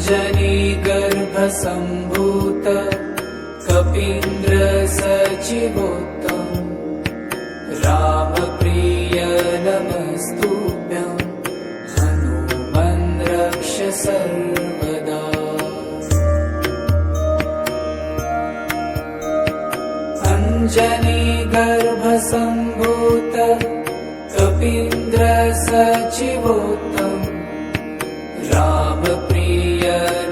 अञ्जनीगर्भसम्भूत कपीन्द्रसचिवोत्तम रामप्रिय नमस्तुभ्यं हनुमन् रक्ष सर्वदा। अञ्जनीगर्भसम्भूत कपीन्द्रसचिवोत्तम रामप्रिय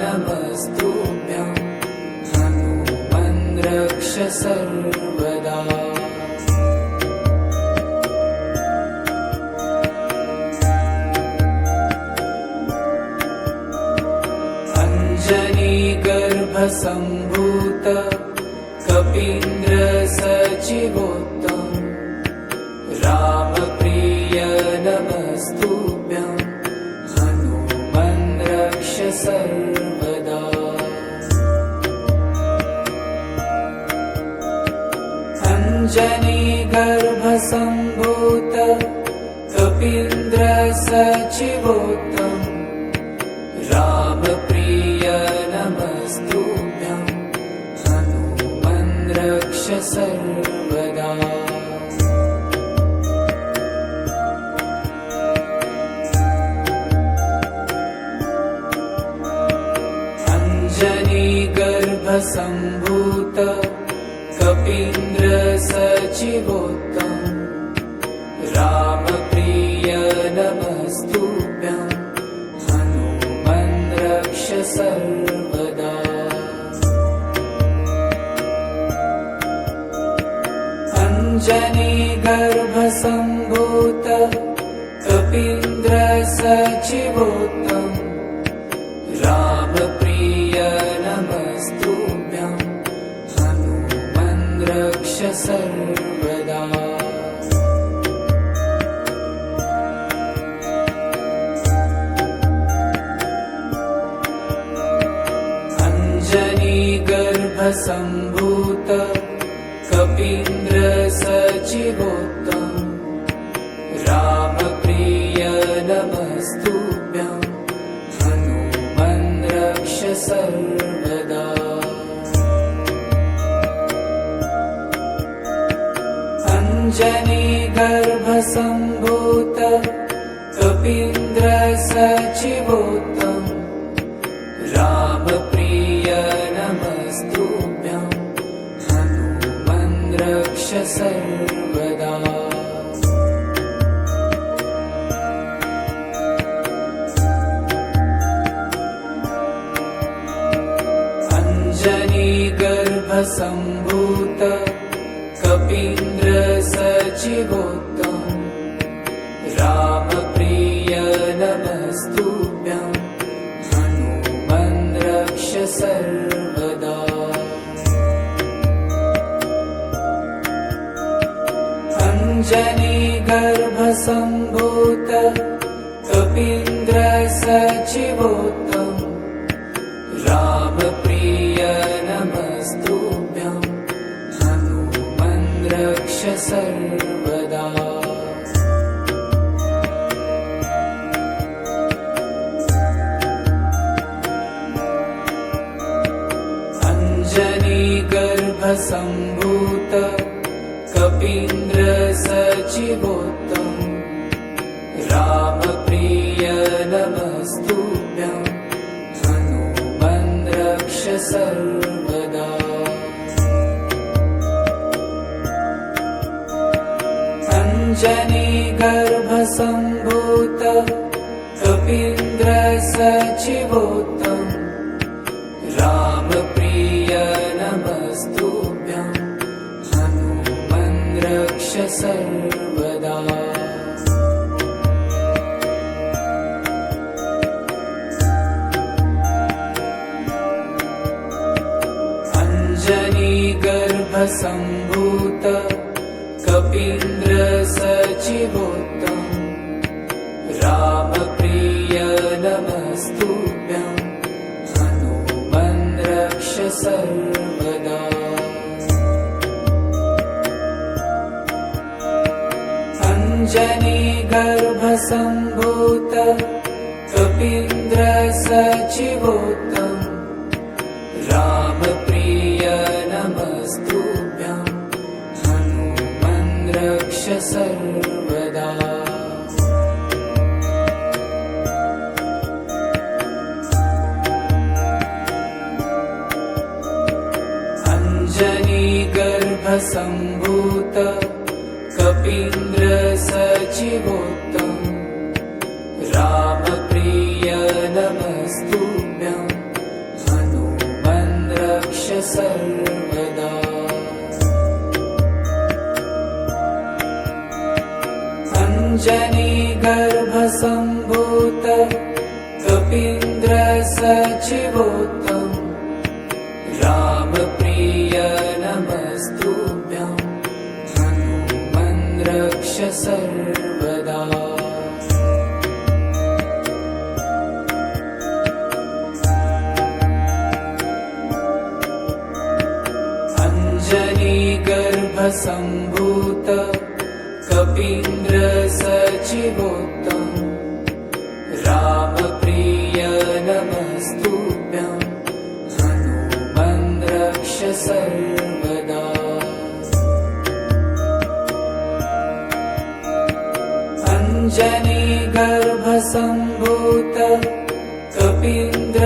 नमस्तुभ्यं हनुमन् रक्ष सर्वदा। अञ्जनीगर्भसम्भूत कपीन्द्रसचिवोत्तम रामप्रिय नमस्तुभ्यं हनुमन् रक्ष सर्वदा। अञ्जनीगर्भसम्भूत कपीन्द्रसचिवोत्तम रामप्रिय नमस्तुभ्यं हनुमन् रक्ष सर्वदा। अञ्जनीगर्भसम्भूत कपीन्द्रसचिवोत्तम रामप्रिय नमस्तुभ्यं हनुमन् रक्ष सर्वदा। अञ्जनीगर्भसम्भूत कपीन्द्रसचिवोत्तम रामप्रिय नमस्तुभ्यं हनुमन् रक्ष सर्वदा। अञ्जनीगर्भसम्भूत कपीन्द्रसचिवोत्तम रामप्रिय नमस्तुभ्यं हनुमन् रक्ष सर्वदा। अञ्जनीगर्भसम्भूत कपीन्द्रसचिवोत्तम रामप्रिय नमस्तुभ्यं हनुमन् रक्ष सर्वदा। अञ्जनीगर्भसम्भूत कपीन्द्रसचिवोत्तम रामप्रिय नमस्तुभ्यं हनुमन् रक्ष सर्वदा। अञ्जनीगर्भसम्भूत कपीन्द्रसचिवोत्तम रामप्रिय नमस्तुभ्यं हनुमन् रक्ष सर्वदा। अञ्जनीगर्भसम्भूत कपीन्द्रसचिवोत्तम रामप्रिय नमस्तुभ्यं हनुमन् रक्ष सर्वदा। अञ्जनीगर्भसम्भूत कपीन्द्रसचिवोत्तम रामप्रिय नमस्तुभ्यं हनुमन् रक्ष सर्वदा। अञ्जनीगर्भसम्भूत कपीन्द्रसचिवोत्तम रामप्रिय नमस्तुभ्यं हनुमन् रक्ष सर्वदा। अञ्जनीगर्भसम्भूत कपीन्द्रसचिवोत्तम रामप्रिय नमस्तुभ्यं हनुमन् रक्ष सर्वदा। अंजनीगर्भसम्भूत कपीन्द्रसचिवोत्तम रामप्रिय नमस्तुभ्यं हनुमन् रक्ष सर्वदा। अंजनीगर्भसम्भूत कपीन्द्रसचिवोत्तम रामप्रिय नमस्तुभ्यं हनुमन् रक्ष सर्वदा। अंजनीगर्भसम्भूत कपीन्द्रसचिवोत्तम रामप्रिय नमस्तुभ्यं हनुमन् रक्ष सर्वदा। अंजनीगर्भसम्भूत कपीन्द्रसचिवोत्तम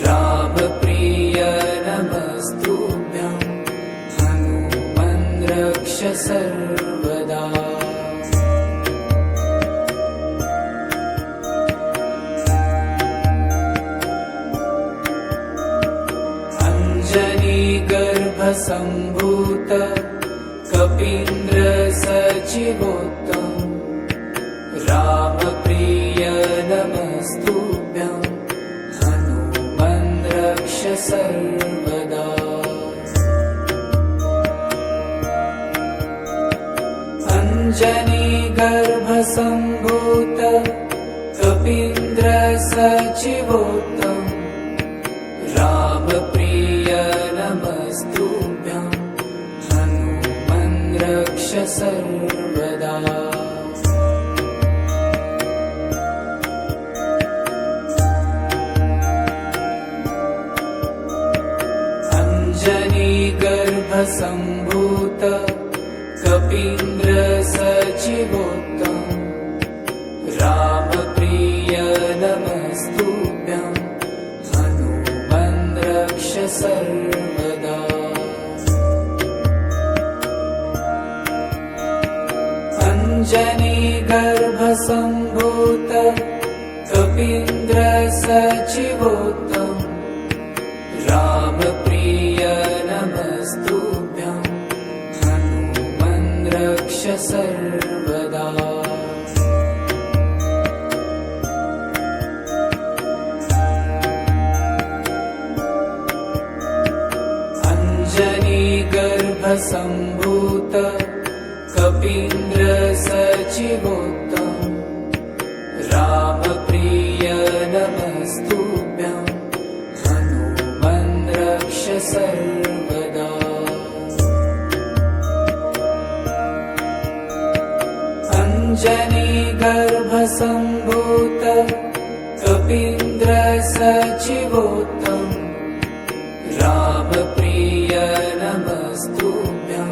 रामप्रिय नमस्तुभ्यं हनुमन् रक्ष सर्वदा। अंजनीगर्भसम्भूत कपीन्द्रसचिवोत्तम रामप्रिय नमस्तुभ्यं हनुमन् रक्ष सर्वदा। अंजनीगर्भसम्भूत कपीन्द्रसचिवोत्तम रामप्रिय नमस्तुभ्यं हनुमन् रक्ष सर्वदा। अंजनीगर्भसम्भूत कपीन्द्रसचिवोत्तम रामप्रिय नमस्तुभ्यं हनुमन् रक्ष सर्वदा। अंजनीगर्भसम्भूत कपीन्द्रसचिवोत्तम रामप्रिय नमस्तुभ्यं हनुमन् रक्ष सर्वदा। अंजनीगर्भसम्भूत कपीन्द्रसचिवोत्तम रामप्रिय नमस्तुभ्यं हनुमन् रक्ष सर्वदा। अंजनीगर्भसम्भूत कपीन्द्रसचिवोत्तम रामप्रिय नमस्तुभ्यं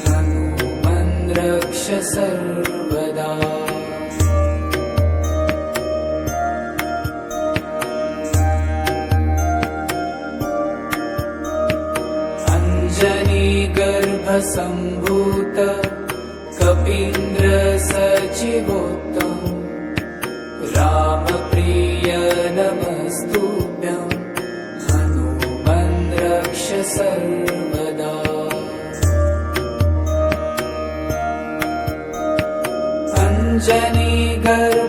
हनुमन् रक्ष सर्वदा। अंजनीगर्भसम्भूत कपीन्द्रसचिवोत्तम रामप्रिय नमस्तुभ्यं हनुमन् रक्ष सर्वदा।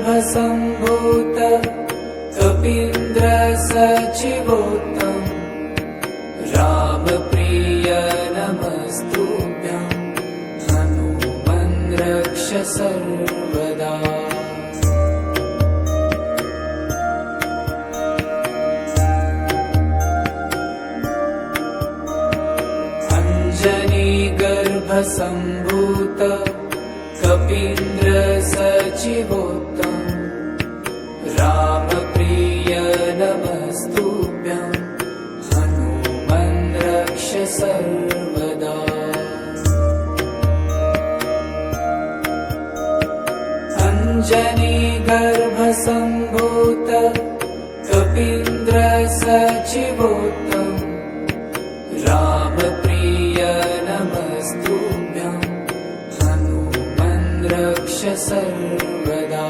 अंजनीगर्भसम्भूत कपीन्द्रसचिवोत्तम रामप्रिय नमस्तुभ्यं हनुमन् रक्ष सर्वदा। अंजनीगर्भसम्भूत कपीन्द्रसचिवोत्तम रामप्रिय नमस्तुभ्यं हनुमन् रक्ष सर्वदा। अञ्जनीगर्भसम्भूत कपीन्द्रसचिवोत्तम रामप्रिय नमस्तुभ्यं हनुमन् रक्ष सर्वदा।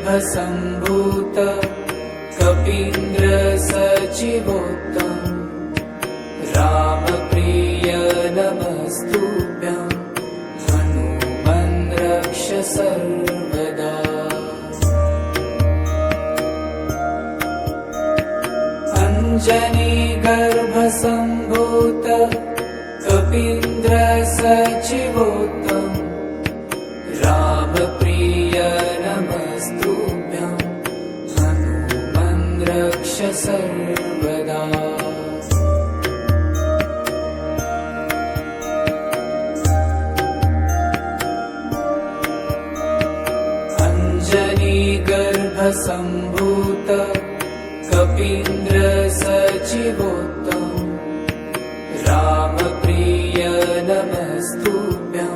अञ्जनीगर्भसम्भूत कपीन्द्रसचिवोत्तम रामप्रिय नमस्तुभ्यं हनुमन् रक्ष सर्वदा। अञ्जनीगर्भसम्भूत कपीन्द्रसचिवोत्तम रामप्रिय नमस्तुभ्यं हनुमन् रक्ष सर्वदा। अञ्जनीगर्भसम्भूत कपीन्द्रसचिवोत्तम रामप्रिय नमस्तुभ्यं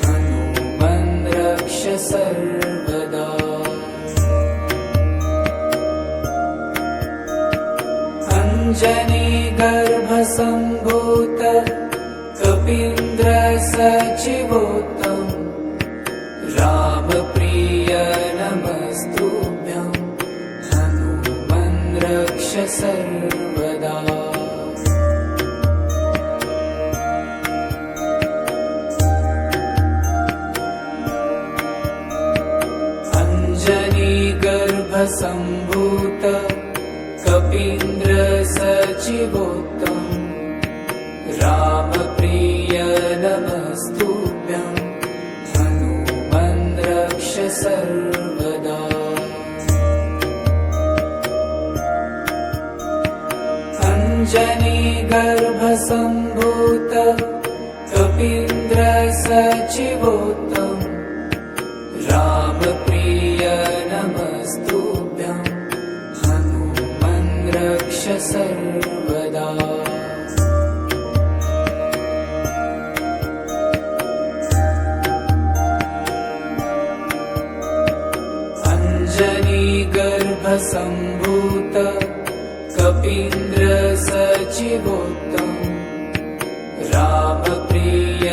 हनुमन् रक्ष सर्वदा। अञ्जनीगर्भसम्भूत कपीन्द्रसचिवोत्तम रामप्रिय नमस्तुभ्यं हनुमन् रक्ष सर्वदा। अञ्जनीगर्भसम्भूत कपीन्द्रसचिवोत्तम रामप्रिय नमस्तुभ्यं हनुमन् रक्ष सर्वदा। अञ्जनीगर्भसम्भूत कपीन्द्रसचिवोत्तम रामप्रिय नमस्तुभ्यं हनुमन् रक्ष सर्वदा। अञ्जनीगर्भसम्भूत कपीन्द्रसचिवोत्तम रामप्रिय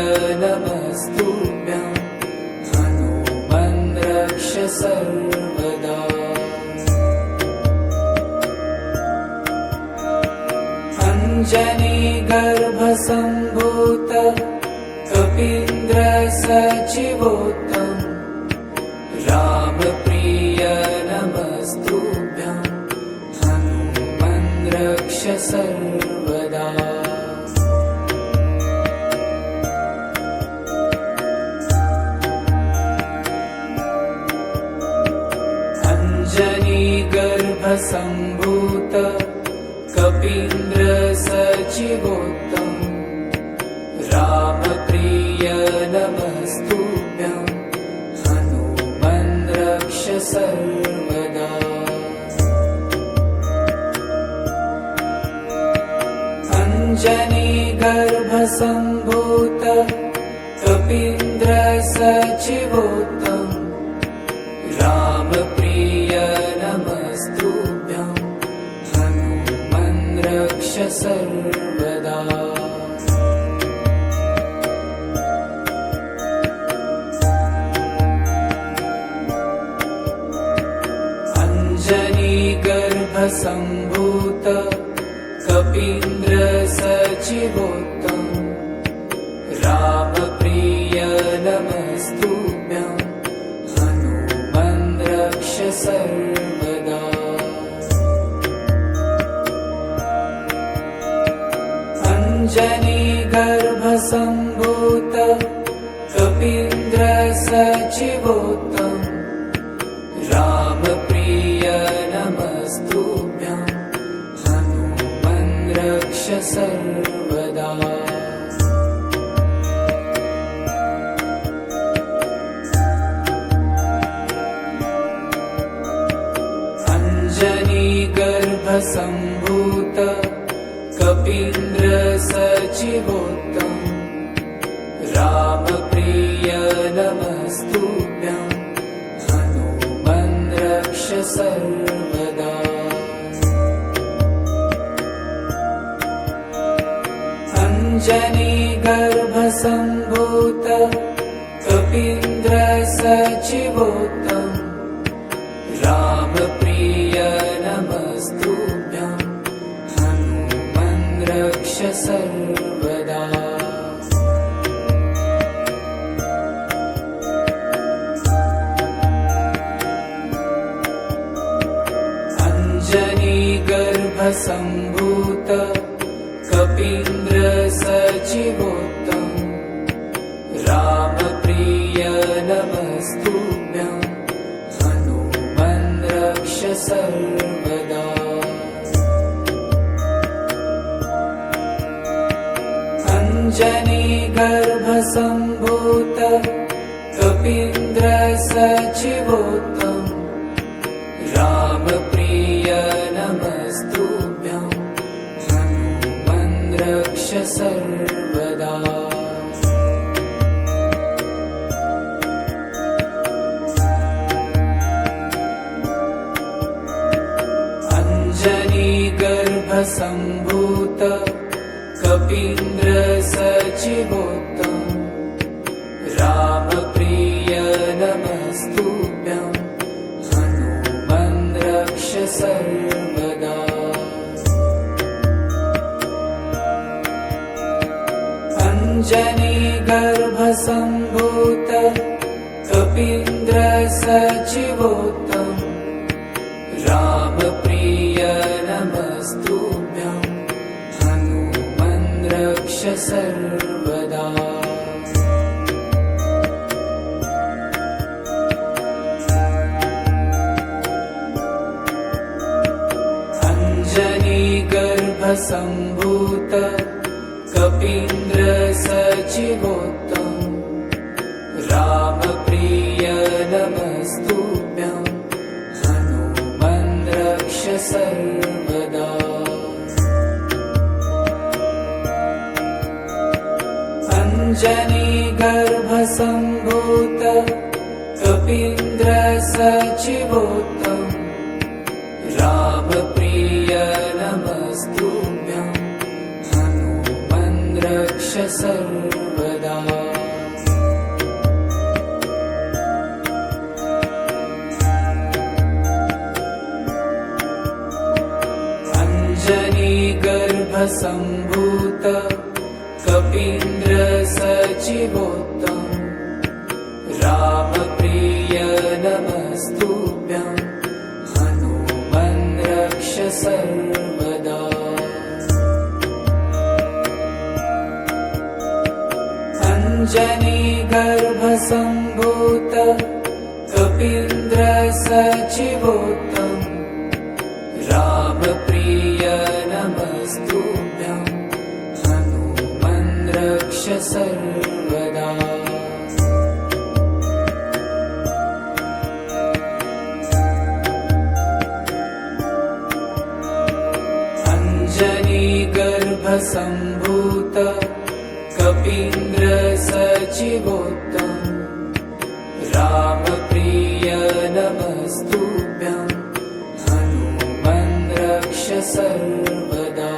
नमस्तुभ्यं हनुमन् रक्ष सर्वदा। अञ्जनीगर्भसम्भूत कपीन्द्रसचिवोत्तम रामप्रिय नमस्तुभ्यं हनुमन् रक्ष सर्वदा। अञ्जनीगर्भसम्भूत कपीन्द्रसचिवोत्तम रामप्रिय नमस्तुभ्यं हनुमन् रक्ष सर्वदा। अञ्जनीगर्भसम्भूत कपीन्द्रसचिवोत्तम रामप्रिय नमस्तुभ्यं हनुमन् रक्ष सर्वदा। अञ्जनीगर्भसम्भूत कपीन्द्रसचिवोत्तम रामप्रिय नमस्तुभ्यं हनुमन् रक्ष सर्वदा। अञ्जनीगर्भसम्भूत कपीन्द्रसचिवोत्तम रामप्रिय सर्वदा गर्भसम्भूत कपीन्द्र सचिवोत्तम रामप्रिय नमस्तुभ्यं हनुमन् रक्ष सर्वदा अञ्जनी गर्भसम्भूत कपीन्द्र सचिवोत्तम रामप्रिय नमस्तुभ्यं हनुमन् रक्ष सर्वदा अञ्जनी गर्भसम्भूत कपीन्द्र सचिवोत्तम रामप्रिय नमस्तुभ्यं हनुमन् रक्ष सर्वदा अञ्जनी गर्भसम्भूत कपीन्द्र सचिवोत्तम रामप्रिय नमस्तुभ्यं हनुमन् रक्ष सर्वदा अञ्जनी गर्भसम्भूत कपीन्द्र सचिवोत्तम रामप्रिय नमस्तुभ्यं हनुमन् रक्ष सर्वदा अञ्जनी गर्भसम्भूत कपीन्द्र सचिवोत्तम रामप्रिय नमस्तुभ्यं हनुमन् रक्ष सर्वदा अञ्जनी गर्भसम्भूत कपीन्द्र सचिवोत्तम रामप्रिय नमस्तुभ्यं हनुमन् रक्ष सर्वदा अञ्जनी गर्भसम्भूत कपीन्द्र सचिवोत्तम रामप्रिय नमस्तुभ्यं हनुमन् रक्ष सर्वदा अञ्जनी गर्भसम्भूत कपीन्द्र सचिवोत्तम रामप्रिय नमस्तुभ्यं हनुमन् रक्ष सर्वदा अञ्जनी गर्भसम्भूत कपीन्द्र सचिवोत्तम रामप्रिय नमस्तुभ्यं हनुमन् रक्ष सर्वदा अञ्जनी गर्भसम्भूत कपीन्द्र सचिवोत्तम रामप्रिय नमस्तुभ्यं हनुमन् रक्ष सर्वदा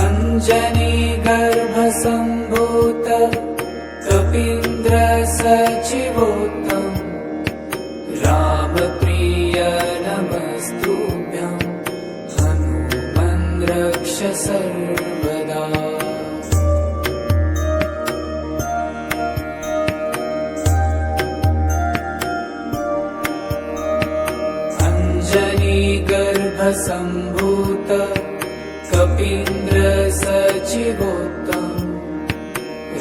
अञ्जनी गर्भसम्भूत कपीन्द्र सचिवोत्तम रामप्रिय नमस्तुभ्यं हनुमन् रक्ष सर्वदा अञ्जनी गर्भसम्भूत कपीन्द्र सचिवोत्तम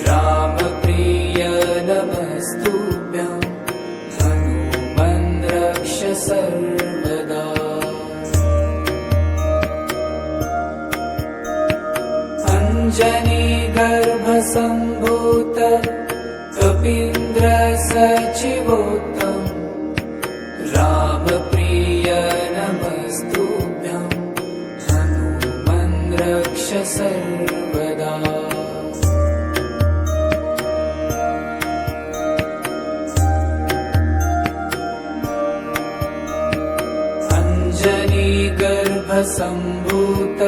रामप्रिय नमस्तुभ्यं हनुमन् रक्ष सर्वदा कपिन्द्रसम्भूत कपीन्द्रसचिवोत्तम रामप्रिय नमस्तुभ्यं हनुमन् रक्ष सर्वदा। गर्भसम्भूत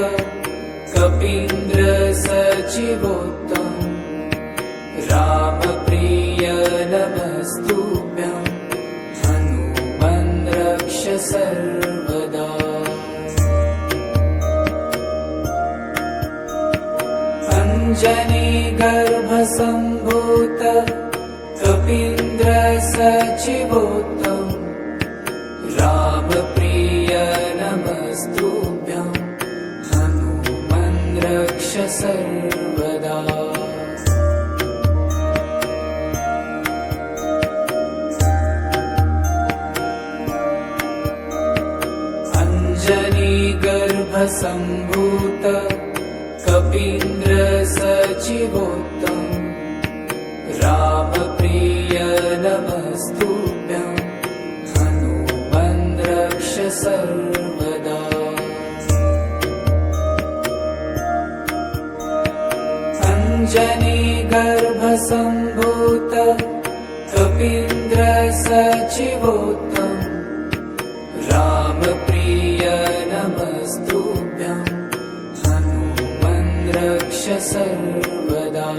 कपीन्द्रसचिवोत्तम रामप्रिय नमस्तुभ्यं हनुमन् रक्ष सर्वदा। गर्भसम्भूत कपीन्द्रसचिवोत्तम रामप्रिय नमस्तुभ्यं हनुमन् रक्ष सर्वदा। गर्भसम्भूत कपीन्द्रसचिवोत्तम रामप्रिय नमस्तुभ्यं हनुमन् रक्ष सर्वदा। गर्भसम्भूत कपीन्द्रसचिवोत्तम रामप्रिय नमस्तुभ्यं हनुमन् रक्ष सर्वदा।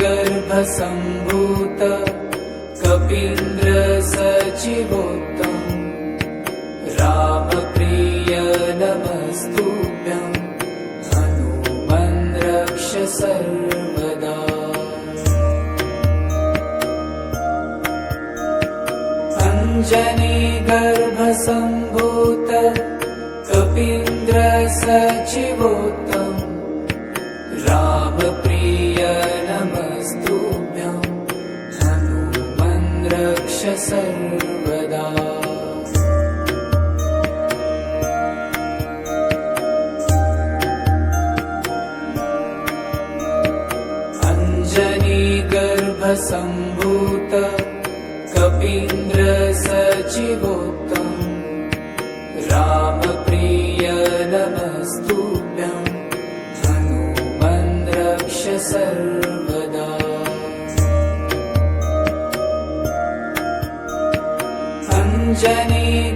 गर्भसम्भूत कपीन्द्रसचिवोत्तम रामप्रिय नमस्तुभ्यं हनुमन् रक्ष सर्वदा। गर्भसम्भूत कपीन्द्रसचिवोत्तम रामप्रिय नमस्तुभ्यं हनुमन् रक्ष सर्वदा। गर्भसम्भूत कपीन्द्रसचिवोत्तम रामप्रिय नमस्तुभ्यं हनुमन् रक्ष सर्वदा।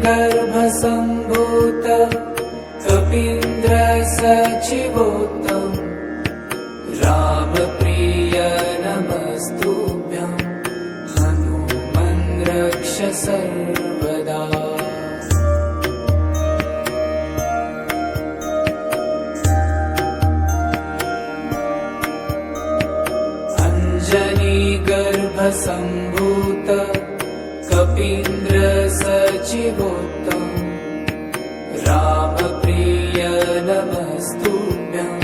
गर्भसम्भूत कपीन्द्रसचिवोत्तम रामप्रिय नमस्तुभ्यं हनुमन् रक्ष सर्वदा। गर्भसम्भूत कपीन्द्रसचिवोत्तम रामप्रिय नमस्तुभ्यं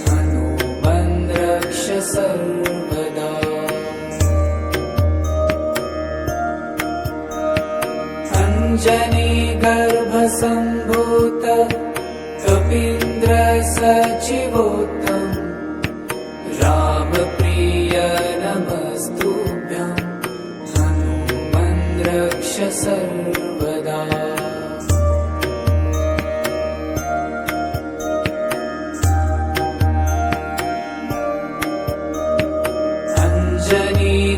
हनुमन् रक्ष सर्वदा। गर्भसम्भूत कपीन्द्रसचिवोत्तम रामप्रिय नमस्तुभ्यं हनुमन् रक्ष सर्वदा।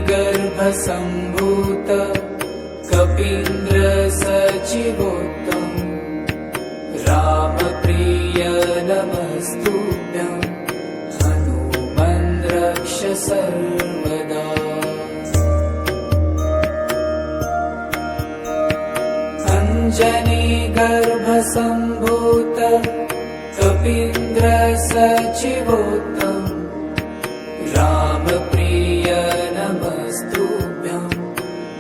गर्भसम्भूत कपीन्द्रसचिवोत्तम रामप्रिय नमस्तुभ्यं हनुमन् रक्ष सर्वदा। गर्भसम्भूत कपीन्द्रसचिवोत्तम रामप्रिय नमस्तुभ्यं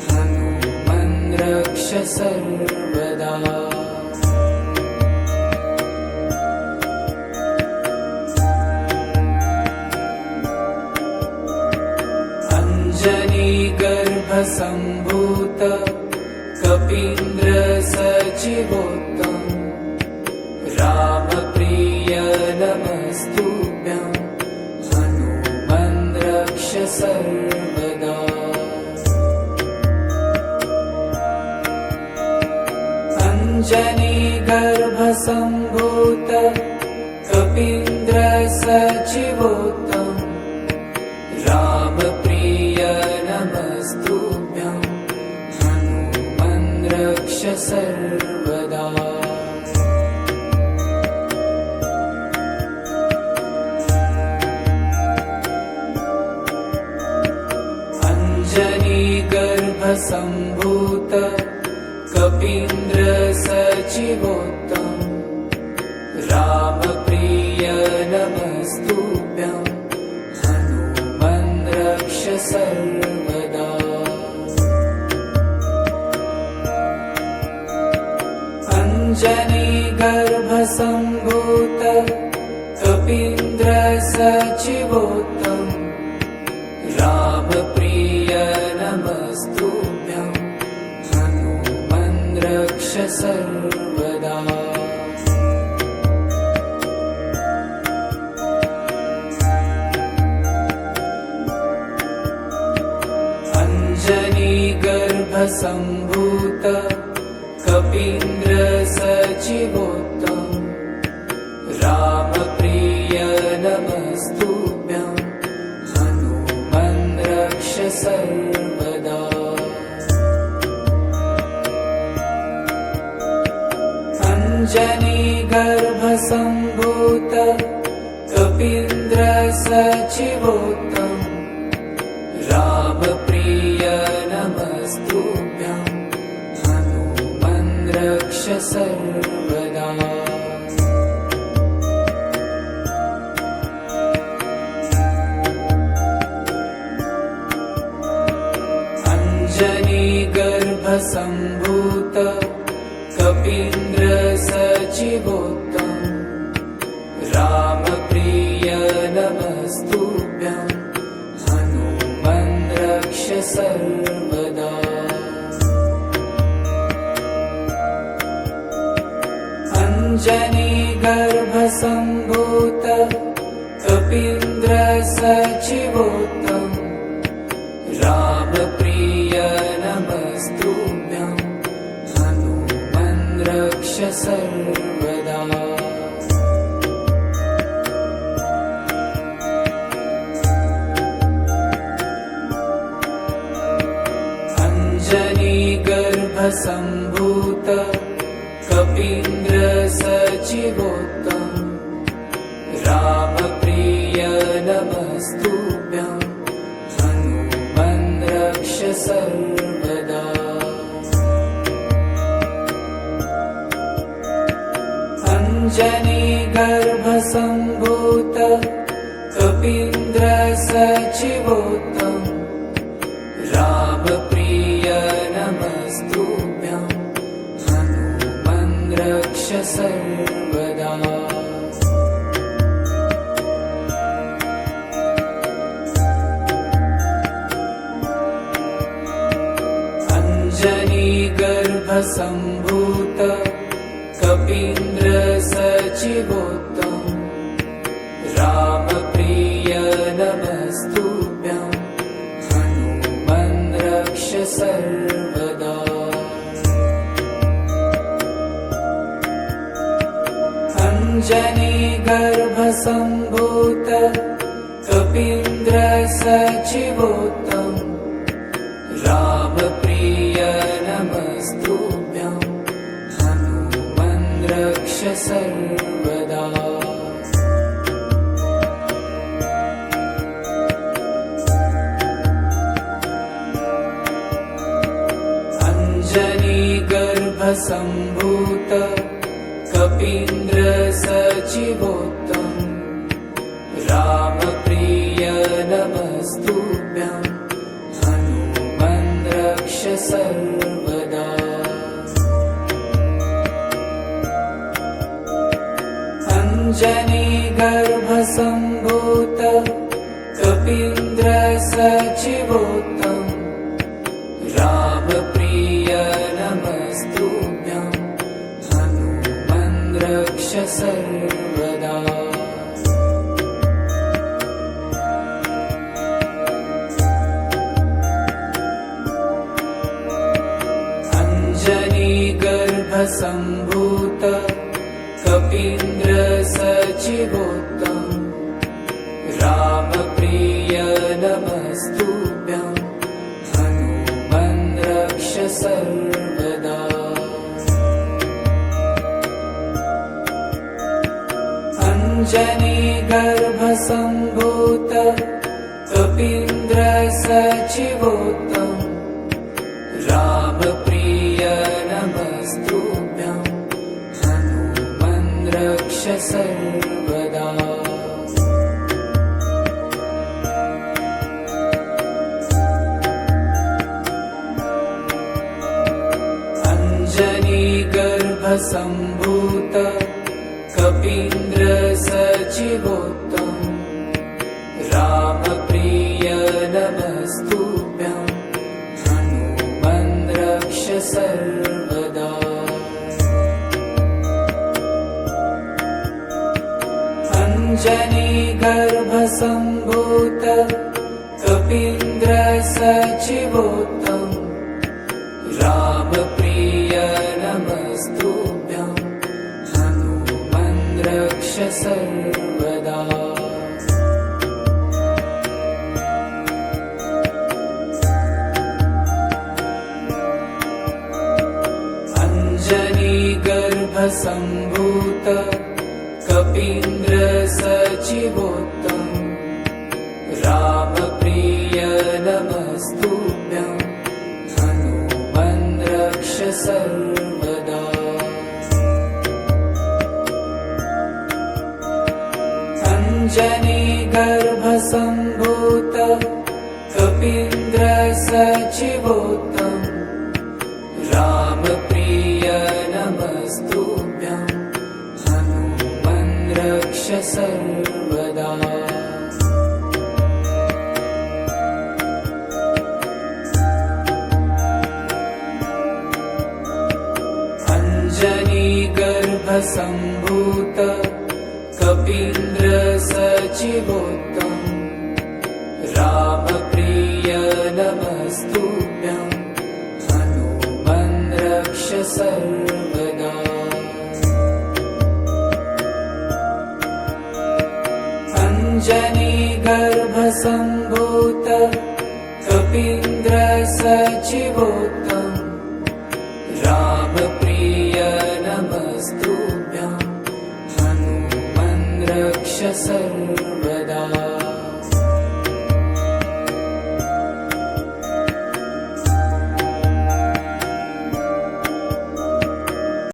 हनुमन् रक्ष सर्वदा। गर्भसम्भूत कपीन्द्रसचिवोत्तम रामप्रिय नमस्तुभ्यं हनुमन् रक्ष सर्वदा अञ्जनीगर्भसम्भूत कपीन्द्रसचिवोत्तम रामप्रिय नमस्तुभ्यं हनुमन् रक्ष सर्वदा अञ्जनीगर्भसम्भूत कपीन्द्रसचिवोत्तम रामप्रिय नमस्तुभ्यं हनुमन् रक्ष सर्वदा अञ्जनीगर्भसम्भूत कपीन्द्रसचिवोत्तम रामप्रिय नमस्तुभ्यं हनुमन् रक्ष सर्वदा अञ्जनीगर्भसम्भूत कपीन्द्रसचिवोत्तम रामप्रिय नमस्तुभ्यं हनुमन् रक्ष सर्वदा अञ्जनीगर्भसम्भूत कपीन्द्रसचिवोत्तम रामप्रिय नमस्तुभ्यं हनुमन् रक्ष सर्वदा अञ्जनीगर्भसम्भूत कपीन्द्रसचिवोत्तम रामप्रिय नमस्तुभ्यं हनुमन् रक्ष सर्वदा अञ्जनीगर्भसम्भूत कपीन्द्रसचिवोत्तम रामप्रिय नमस्तुभ्यं हनुमन् रक्ष सर्वदा अञ्जनीगर्भसम्भूत कपीन्द्रसचिवोत्तम रामप्रिय नमस्तुभ्यं हनुमन् रक्ष सर्वदा अञ्जनीगर्भसम्भूत कपीन्द्रसचिवोत्तम रामप्रिय नमस्तुभ्यं हनुमन् रक्ष सर्वदा अञ्जनीगर्भसम्भूत कपीन्द्रसचिवोत्तम रामप्रिय नमस्तुभ्यं हनुमन् रक्ष सर्वदा अञ्जनीगर्भसम्भूत कपीन्द्रसचिवोत्तम रामप्रिय नमस्तुभ्यं हनुमन् रक्ष सर्वदा अञ्जनीगर्भसम्भूत कपीन्द्रसचिवोत्तम रामप्रिय नमस्तुभ्यं हनुमन् रक्ष सर्वदा अञ्जनीगर्भसम्भूत कपीन्द्रसचिवोत्तम रामप्रिय नमस्तुभ्यं सर्वदा गर्भसम्भूत कपीन्द्र सचिवोत्तम रामप्रिय नमस्तुभ्यं हनुमन् रक्ष सर्वदा अञ्जनी गर्भसम्भूत कपीन्द्र सचिवोत्तम रामप्रिय नमस्तुभ्यं हनुमन् रक्ष सर्वदा अञ्जनी गर्भसम्भूत कपीन्द्र सचिवोत्तम रामप्रिय नमस्तुभ्यं हनुमन् रक्ष सर्वदा अञ्जनी गर्भसम्भूत कपीन्द्र सचिवोत्तम रामप्रिय नमस्तुभ्यं हनुमन् रक्ष सर्वदा अञ्जनी गर्भसम्भूत कपीन्द्र सचिवोत्तम रामप्रिय नमस्तुभ्यं हनुमन् रक्ष सर्वदा अञ्जनी गर्भसम्भूत कपीन्द्र सचिवोत्तम रामप्रिय नमस्तुभ्यं हनुमन् रक्ष सर्वदा अञ्जनी गर्भसम्भूत कपीन्द्र सचिवोत्तम रामप्रिय नमस्तुभ्यं हनुमन् रक्ष सर्वदा अञ्जनी गर्भसम्भूत कपीन्द्र सचिवोत्तम रामप्रिय नमस्तुभ्यं हनुमन् रक्ष सर्वदा